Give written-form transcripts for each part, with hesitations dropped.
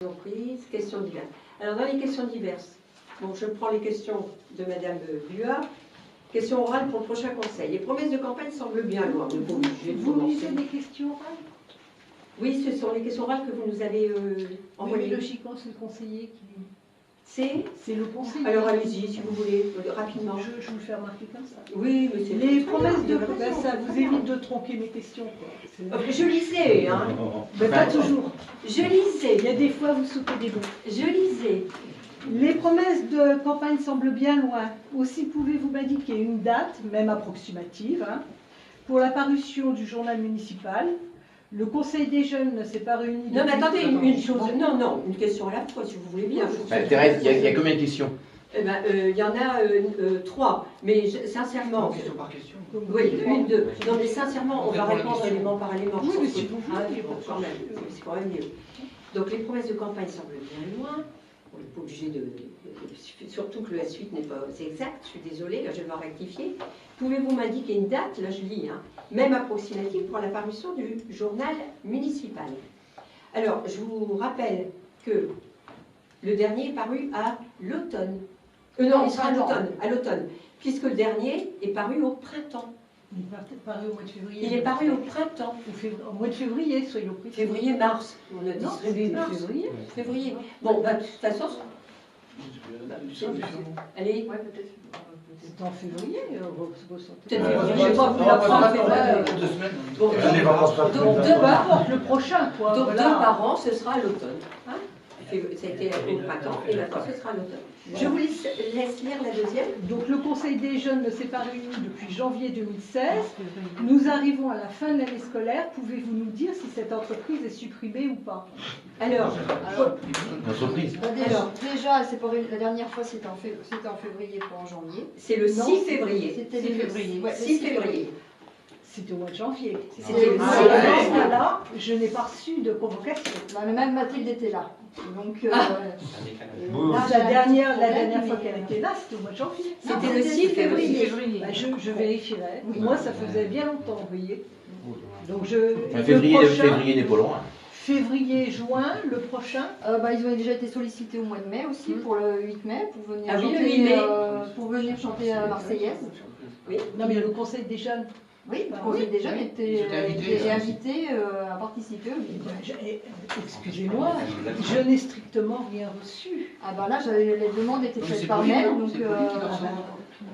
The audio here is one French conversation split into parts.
Prise, questions diverses. Alors dans les questions diverses, bon, je prends les questions de Madame Buat. Question orale pour le prochain conseil. Les promesses de campagne semblent bien loin. Vous lisez des questions orales? Oui, ce sont les questions orales que vous nous avez envoyées. Oui, logiquement, c'est le conseiller qui... C'est le conseiller. Alors allez-y, si vous voulez, rapidement. Je vous le fais remarquer comme ça. Oui, mais c'est... Les promesses de campagne, ça vous évite de tronquer mes questions, quoi. Je lisais, hein. Mais pas toujours. Je lisais. Il y a des fois, vous sautez des mots. Je lisais. Les promesses de campagne semblent bien loin. Aussi, pouvez-vous m'indiquer une date, même approximative, hein, pour la parution du journal municipal? Le Conseil des jeunes ne s'est pas réuni... Non, mais attendez, une chose... Non, une question à la fois, si vous voulez bien. Thérèse, il y a combien de questions? Eh ben, il y en a 3, mais sincèrement... Question par question. Oui, une, deux. Non, mais sincèrement, on va répondre élément par élément. Oui, mais si vous voulez, quand même, c'est quand même mieux. Donc, les promesses de campagne semblent bien loin. On n'est pas obligé de... Surtout que le S8 n'est pas... C'est exact, je suis désolée, là je vais devoir rectifier. Pouvez-vous m'indiquer une date, là je lis, hein, même approximative, pour la parution du journal municipal? Alors, je vous rappelle que le dernier est paru à l'automne. Non, il sera à l'automne, puisque le dernier est paru au printemps. Il est paru au mois de février. Il est paru au printemps. Au mois de février, soyons précis. Février-mars. On a distribué février. Février. Bon, bah, de toute façon... Allez. Ouais, peut-être. C'est en février, Peut-être février. Je ne vais pas vous l'apprendre. Donc, deux par an. Le prochain, quoi. Donc, 2 par an, ce sera à l'automne. Hein, ça a été au printemps, et maintenant, ce sera à l'automne. Je vous laisse lire la deuxième. Donc, le Conseil des jeunes ne s'est pas réuni depuis janvier 2016. Nous arrivons à la fin de l'année scolaire. Pouvez-vous nous dire si cette entreprise est supprimée ou pas? Alors, L'entreprise. Déjà, la dernière fois, c'était en février, pas en janvier. c'est le 6 février. C'était 6 février. Ouais, 6 février. C'était au mois de janvier. C'était le 6 février. Là, je n'ai pas reçu de convocation. Mais même Mathilde était là. Donc, la dernière fois qu'elle était là, c'était au mois de janvier. C'était le 6 février. Bah, je vérifierai. Oui. Moi, ça faisait bien longtemps, vous voyez. Donc, Février n'est pas loin. Février, juin, le prochain. ils ont déjà été sollicités au mois de mai aussi, pour le 8 mai, pour venir, Ah oui, chanter, le 8 mai. pour venir chanter à la Marseillaise. Oui. Non, mais le Conseil des jeunes. Oui, le Conseil des jeunes était invité à participer. Excusez-moi, je n'ai strictement rien reçu. Ah bah là, les demandes étaient faites par mail, donc...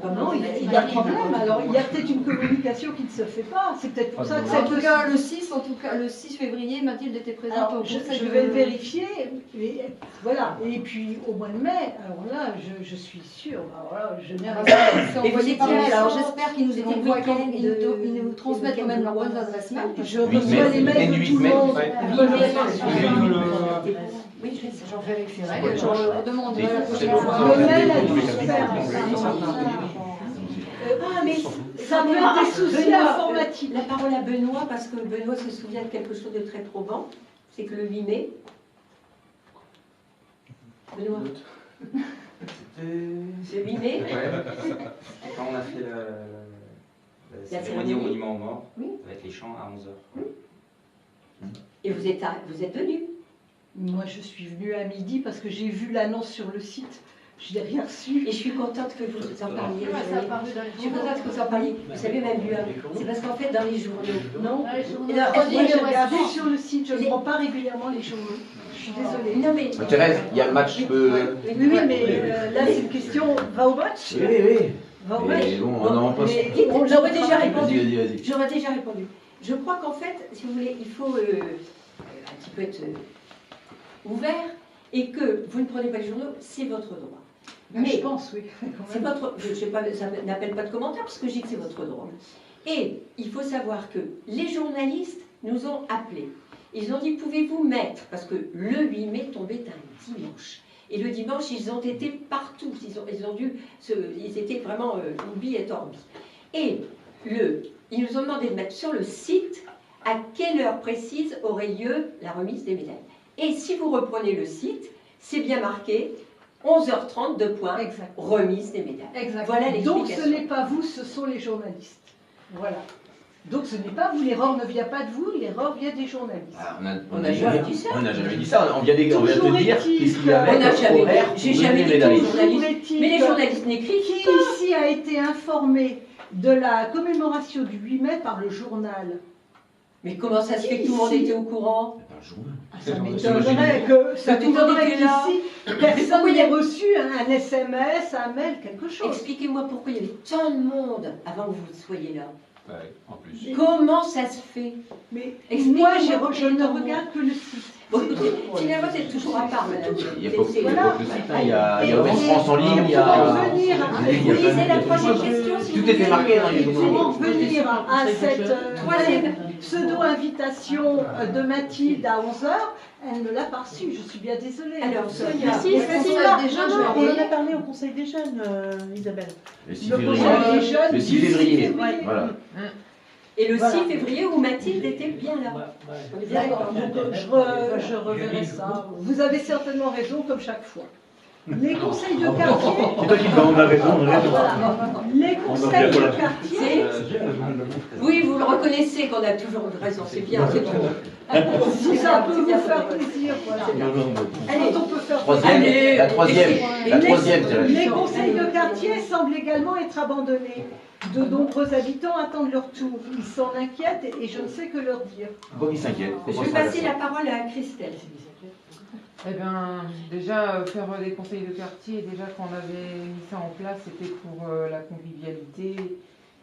non, il y a problème. Alors, il y a peut-être une communication qui ne se fait pas. C'est peut-être pour ça que En tout cas, le 6 février, Mathilde était présente au Conseil. Je vais le vérifier. Voilà. Et puis, au mois de mai, alors là, je suis sûre. Alors là, je n'ai rien. C'est envoyé par mail. Alors, j'espère qu'ils nous envoient, ils nous transmettent quand même leurs bonnes adresses mail. Je reçois les mails de tout le monde. Oui, j'en vérifierai. J'en demanderai la prochaine fois. Le mail a dû se faire. Mais ça peut être des soucis informatiques. La parole à Benoît, parce que Benoît se souvient de quelque chose de très probant. C'est que le 8 mai... Benoît. Le 8 mai. Quand on a fait la cérémonie au monument aux morts, avec les chants à 11h. Et vous êtes venu? Moi, je suis venue à midi parce que j'ai vu l'annonce sur le site. Je n'ai rien reçu. Et je suis contente que vous en parliez. Je suis contente que vous en parliez. Vous savez, même mieux, c'est parce qu'en fait, dans les journaux... Non, moi, j'ai regardé sur le site, je ne prends pas régulièrement les journaux. Je suis désolée. Non, mais... Thérèse, il y a le match. Oui, mais là, c'est une question... Va au match? Oui. Va au match. Mais bon, on en passe. J'aurais déjà répondu. Vas-y. J'aurais déjà répondu. Je crois qu'en fait, si vous voulez, il faut un petit peu être ouvert et que vous ne prenez pas les journaux, c'est votre droit. Mais je pense, oui. C'est votre, ça n'appelle pas de commentaire parce que je dis que c'est votre droit. Et il faut savoir que les journalistes nous ont appelés. Ils ont dit, pouvez-vous mettre, parce que le 8 mai tombait un dimanche. Et le dimanche, ils ont été partout. Ils étaient vraiment oubi et orbi. Et ils nous ont demandé de mettre sur le site à quelle heure précise aurait lieu la remise des médailles. Et si vous reprenez le site, c'est bien marqué 11h30, remise des médailles. Exact. Voilà l'explication. Donc ce n'est pas vous, ce sont les journalistes. Voilà. Donc ce n'est pas vous, l'erreur ne vient pas de vous, l'erreur vient des journalistes. Ah, On n'a jamais dit ça. On n'a jamais dit ça. On vient de Toujours te dire est-il qu'est-ce qu'il y avait On n'a comme jamais horaire dit. J'ai pour jamais donner dit les que médailles. Toujours est-il Mais les que- journalistes n'écrivent Qui pas. ici a été informé de la commémoration du 8 mai par le journal? Mais comment ça se fait que tout le monde Ici. était au courant? Ça J'imagine. m'étonnerait que ça Que tout le monde m'étonnerait était là. qu'ici personne n'ait reçu un SMS, un mail, quelque chose. Expliquez-moi pourquoi il y avait tant de monde avant que vous soyez là. Ouais, en plus. Comment ça se fait? Mais Expliquez-moi moi, pourquoi je il y a ne tant de monde. regarde que le site. Bon, écoutez, finalement, c'est toujours à part, madame. Il n'y a pas C'est- que voilà. le site, hein. Il y a Ouest France en ligne, il y Pour en a. revenir Vous lisez la troisième question, si Tout vous était voulez. marqué dans les pour en revenir à cette Troisième. pseudo-invitation de Mathilde à 11h, elle ne l'a pas reçue, je suis bien désolée. Alors, Sonia, Si, Et c'est c'est ça, là, déjà, non, je non, vais en et- a parlé au Conseil des jeunes, Isabelle. Le 6 le février. Conseil des jeunes Le 6 du février. février. Voilà. Et le Voilà. 6 février où Mathilde était bien là. On est bien D'accord, d'accord. donc je reverrai ça. Vous avez certainement raison, comme chaque fois. Les conseils de quartier. C'est toi qui demandes la raison, on est Voilà. Les conseils de quartier. Oui, vous le reconnaissez qu'on a toujours raison, c'est bien, c'est trop. Si ça peut vous faire plaisir, voilà. Allez, Quand on peut faire Troisième, Allez. la troisième, la Les- troisième, c'est Les la conseils de quartier semblent également être abandonnés. De nombreux habitants attendent leur tour. Ils s'en inquiètent et je ne sais que leur dire. Pourquoi il s'inquiète? je vais passer la parole à Christelle. Eh bien, déjà, faire des conseils de quartier, déjà quand on avait mis ça en place, c'était pour la convivialité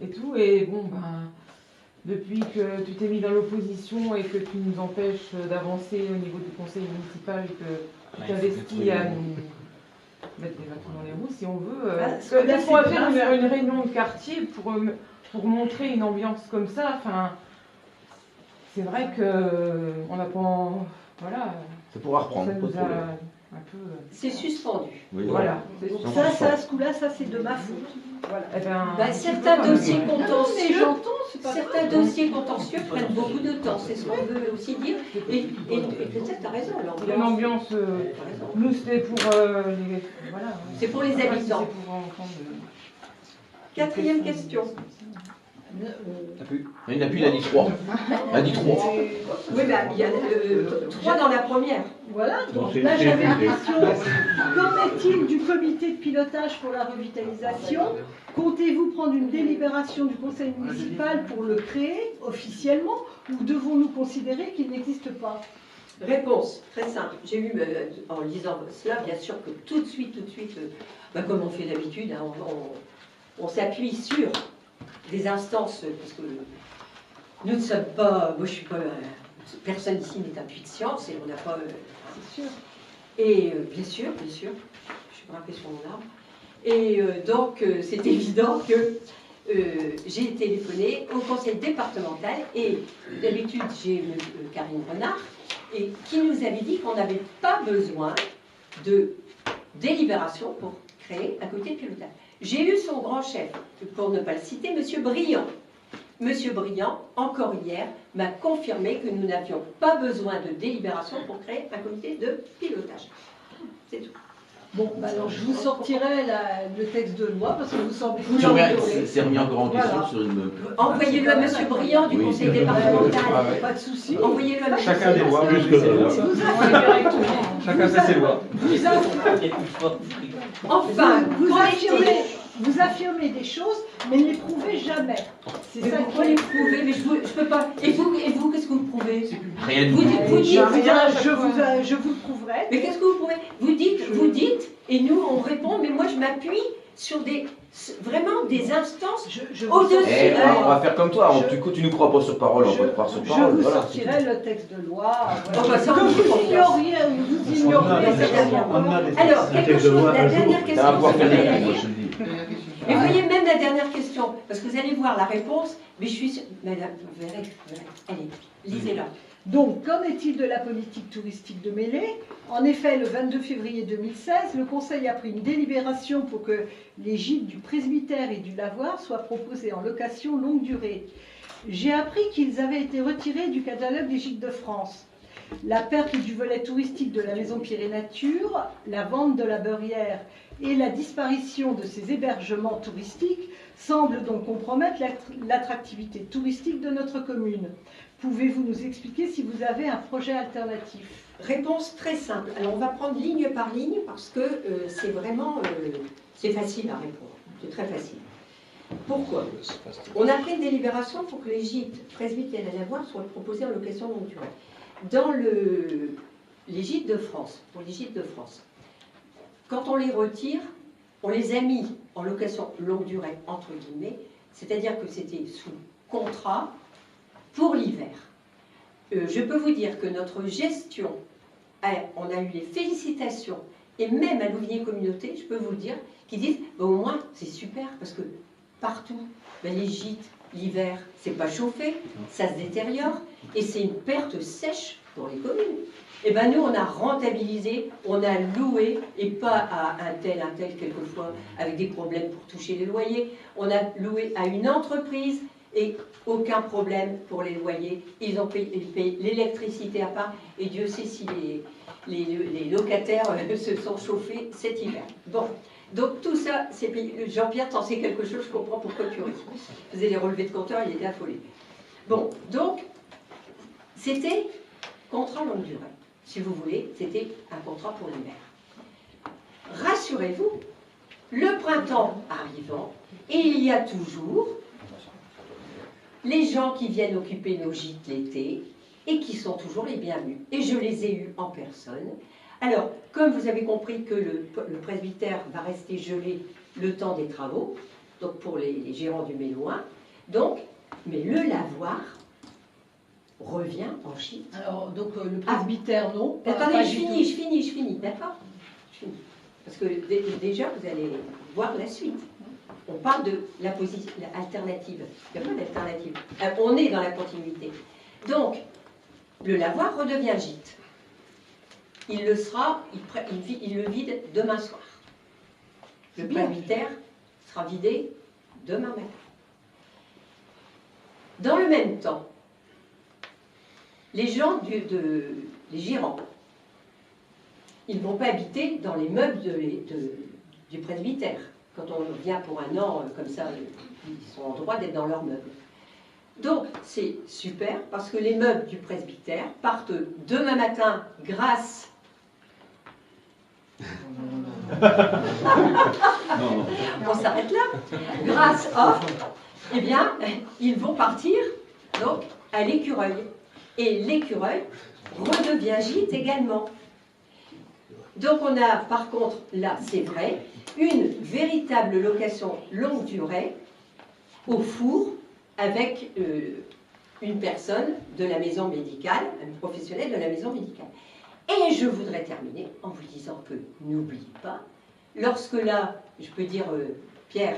et tout. Et bon, ben, depuis que tu t'es mis dans l'opposition et que tu nous empêches d'avancer au niveau du conseil municipal, que tu t'investis à nous mettre des bâtons dans les roues, si on veut. Parce que là, Il faudrait c'est faire grave. une réunion de quartier pour montrer une ambiance comme ça. Enfin, c'est vrai qu'on n'a pas... Voilà. Ça pourra reprendre, Ça pas nous de a problème. un peu... C'est suspendu. Oui, Voilà. Donc ça, à ce coup-là, ça c'est de ma faute. Voilà. Eh ben, Bah, certains dossiers Non, mais contentieux, j'entends, c'est pas certains grave. dossiers contentieux prennent beaucoup de temps, c'est ce qu'on veut aussi dire. Et peut-être tu as raison, il y a l'ambiance. T'as raison. Nous, c'était pour les. Voilà. C'est pour les Après, si habitants. c'est pour entendre, Quatrième question. Il n'a plus, il a dit 3. Il a dit 3. Oui, bah, il y a 3 dans la première. Voilà, donc Donc, c'est- là c'est- j'avais une question. Qu'en est-il du comité de pilotage pour la revitalisation? Comptez-vous prendre une délibération du conseil municipal pour le créer officiellement ou devons-nous considérer qu'il n'existe pas? Réponse, très simple. J'ai eu, en lisant cela, bien sûr que tout de suite, bah, comme on fait d'habitude, hein, on s'appuie sur des instances, parce que nous ne sommes pas, moi je suis pas, personne ici n'est un puits de science et on n'a pas... C'est sûr. Et bien sûr, je suis grimpée sur mon arbre. Et donc, c'est évident que j'ai téléphoné au conseil départemental et d'habitude, j'ai Karine Renard et qui nous avait dit qu'on n'avait pas besoin de délibération pour créer un comité de pilotage. J'ai eu son grand chef, pour ne pas le citer, Monsieur Briand. Monsieur Briand, encore hier, m'a confirmé que nous n'avions pas besoin de délibération pour créer un comité de pilotage. C'est tout. Bon, bah alors je vous sortirai le texte de loi parce que vous semblez C'est remis- C'est remis encore en question Voilà. sur une. Envoyez-le à Monsieur Briand du Oui. conseil départemental. Pas de souci. Envoyez-le à Monsieur Chacun des Briand. lois, jusque là. Chacun fait ses lois. Enfin, Vous affirmez des choses, mais ne les prouvez jamais. C'est mais ça pourquoi qui les prouver? Mais je peux pas. Et vous, qu'est-ce que vous prouvez? Rien du Vous tout. dites, vous dites, je vous le prouverai. mais qu'est-ce que vous prouvez? Vous dites, et nous on répond, mais moi je m'appuie sur vraiment des instances Je vous au-dessus Eh, de on va faire comme toi. Tu nous crois pas sur parole, on va te croire sur Je parole. vous Voilà. sortirai le texte de loi. Oh, bah, ça, Que on vous dit confiance. ignoriez, vous ignorez certainement pas. Alors, un quelque texte de chose, loi la un jour. dernière Ça va question, pouvoir vous faire des allez la livres, lire. je te le dis. Et voyez même la dernière question, parce que vous allez voir la réponse, mais je suis sûre... Madame, vous verrez, allez, lisez-la. Donc, qu'en est-il de la politique touristique de Mêlée? En effet, le 22 février 2016, le Conseil a pris une délibération pour que les gîtes du presbytère et du lavoir soient proposés en location longue durée. J'ai appris qu'ils avaient été retirés du catalogue des gîtes de France. La perte du volet touristique de la maison Pierre et Nature, la vente de la beurrière et la disparition de ces hébergements touristiques semblent donc compromettre l'attractivité touristique de notre commune. Pouvez-vous nous expliquer si vous avez un projet alternatif? Réponse très simple. Alors on va prendre ligne par ligne parce que c'est vraiment c'est facile à répondre. C'est très facile. Pourquoi? On a pris une délibération pour que les gîtes presbytères et lavoirs soient proposés en location longue durée. Dans les gîtes de France, pour les gîtes de France, quand on les retire, on les a mis en location longue durée, entre guillemets, c'est-à-dire que c'était sous contrat pour l'hiver. Je peux vous dire que notre gestion, on a eu les félicitations, et même à Louvigné Communauté, je peux vous le dire, qui disent au moins c'est super parce que partout, les gîtes, l'hiver, c'est pas chauffé, ça se détériore, et c'est une perte sèche pour les communes. Et bien nous, on a rentabilisé, on a loué, et pas à un tel, quelquefois, avec des problèmes pour toucher les loyers. On a loué à une entreprise, et aucun problème pour les loyers. Ils payent l'électricité à part, et Dieu sait si les locataires se sont chauffés cet hiver. Bon, donc tout ça, c'est payé. Jean-Pierre, t'en sais quelque chose, je comprends pourquoi tu ris. Il faisait les relevés de compteur, il était affolé. Bon, donc, c'était contrat longue durée. Si vous voulez, c'était un contrat pour l'hiver. Rassurez-vous, le printemps arrivant, et il y a toujours les gens qui viennent occuper nos gîtes l'été et qui sont toujours les bienvenus. Et je les ai eus en personne. Alors, comme vous avez compris que le presbytère va rester gelé le temps des travaux, donc pour les gérants du Méloin, donc, mais le lavoir revient en gîte. Alors, donc le presbytère, non. Attendez, je finis, d'accord? Je finis. Parce que déjà, vous allez voir la suite. On parle de la position alternative. Il n'y a pas d'alternative. On est dans la continuité. Donc, le lavoir redevient gîte. Il le sera, il le vide demain soir. Le presbytère sera vidé demain matin. Dans le même temps, les gens, les gérants, ils ne vont pas habiter dans les meubles du presbytère. Quand on vient pour un an comme ça, ils sont en droit d'être dans leurs meubles. Donc, c'est super parce que les meubles du presbytère partent demain matin grâce... On s'arrête là. Grâce à... Eh bien, ils vont partir donc à l'écureuil. Et l'écureuil redevient gîte également. Donc on a, par contre, là, c'est vrai, une véritable location longue durée au four avec une personne de la maison médicale, un professionnel de la maison médicale. Et je voudrais terminer en vous disant que n'oubliez pas, lorsque là, je peux dire, Pierre,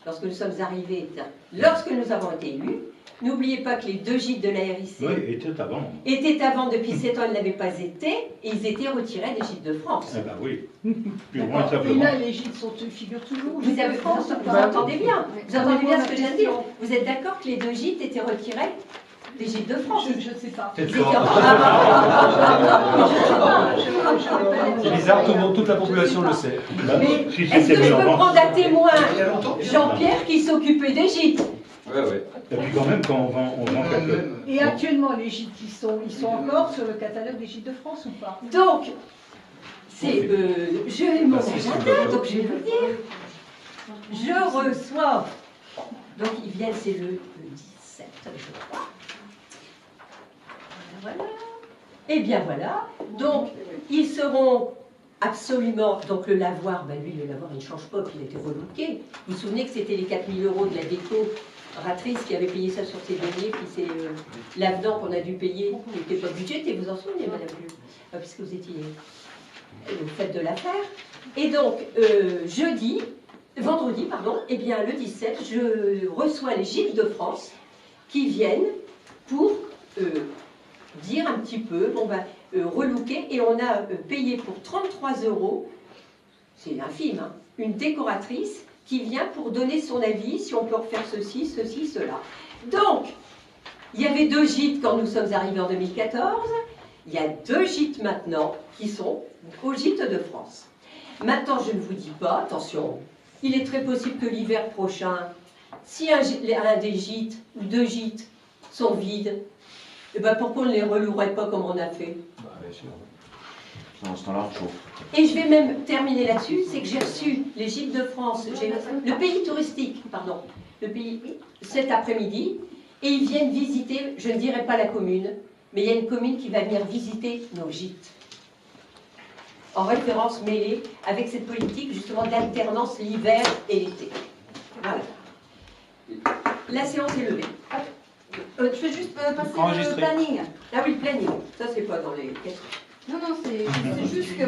lorsque nous sommes arrivés, lorsque nous avons été élus, n'oubliez pas que les 2 gîtes de la RIC étaient avant, depuis 7 ans, ils n'avaient pas été, et ils étaient retirés des gîtes de France. Eh ben oui, plus loin simplement. Et là, les gîtes figurent toujours. Vous entendez bien, vous entendez bien ce que je viens de dire. Vous êtes d'accord que les 2 gîtes étaient retirés des gîtes de France? Je ne sais pas. C'est bizarre, toute la population le sait. Mais est-ce que je peux prendre à témoin Jean-Pierre qui s'occupait des gîtes? Ouais. Et puis quand même, quand on vend quelques... Et actuellement, les gîtes, ils sont encore sur le catalogue des gîtes de France ou pas? Donc, je ai mon agenda, donc je vais vous dire. Je reçois, donc ils viennent, c'est le 17, je crois. Voilà. Et bien voilà, donc ils seront absolument, donc le lavoir, lui le lavoir il ne change pas, puis il a été relooké. Vous vous souvenez que c'était les 4 000 € de la décoratrice qui avait payé ça sur ses deniers, puis c'est l'avenant qu'on a dû payer, qui n'était pas budgété, vous en souvenez madame Jules, puisque vous étiez au fait de l'affaire. Et donc, vendredi, eh bien le 17, je reçois les gîtes de France qui viennent pour dire un petit peu, relooker, et on a payé pour 33 €, c'est infime, hein, une décoratrice qui vient pour donner son avis, si on peut refaire ceci, cela. Donc, il y avait 2 gîtes quand nous sommes arrivés en 2014, Il y a 2 gîtes maintenant qui sont au gîte de France. Maintenant, je ne vous dis pas, attention, il est très possible que l'hiver prochain, si un des gîtes ou 2 gîtes sont vides, eh ben pourquoi on ne les relouerait pas comme on a fait? Dans ce temps-là, on chauffe. Et je vais même terminer là-dessus, c'est que j'ai reçu les gîtes de France, le pays touristique, pardon, le pays cet après-midi, et ils viennent visiter, je ne dirai pas la commune, mais il y a une commune qui va venir visiter nos gîtes. En référence mêlée avec cette politique justement d'alternance l'hiver et l'été. Voilà. La séance est levée. Je peux juste passer le planning. Ah oui, le planning. Ça, c'est pas dans les questions. Non, c'est juste que